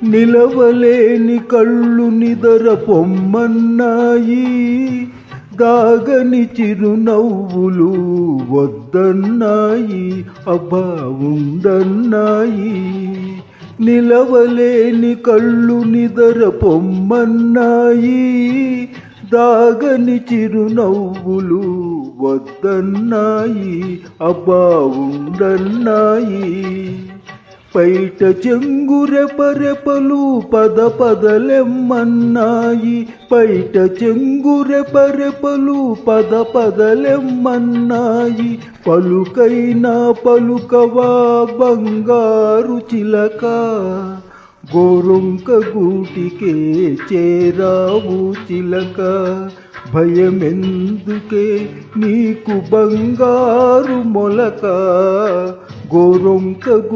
నిలవలేని కళ్ళు నిదర పొమ్మన్నాయి, దాగని చిరునవ్వులు వద్దన్నాయి, అబ్బా ఉండన్నాయి. నిలవలేని కళ్ళు నిదర పొమ్మన్నాయి, దాగని చిరునవ్వులు వద్దన్నాయి, అబ్బా ఉండన్నాయి. పైట చెంగురెపరెపలు పద పదలెమ్మన్నాయి, పైట చెంగురెపరెపలు పద పదలెమ్మన్నాయి. పలుకైనా పలుకవా బంగారు చిలక, గోరొంక గూటికే చేరావు చిలక. భయమెందుకే నీకు బంగారు మొలక, గోరొంక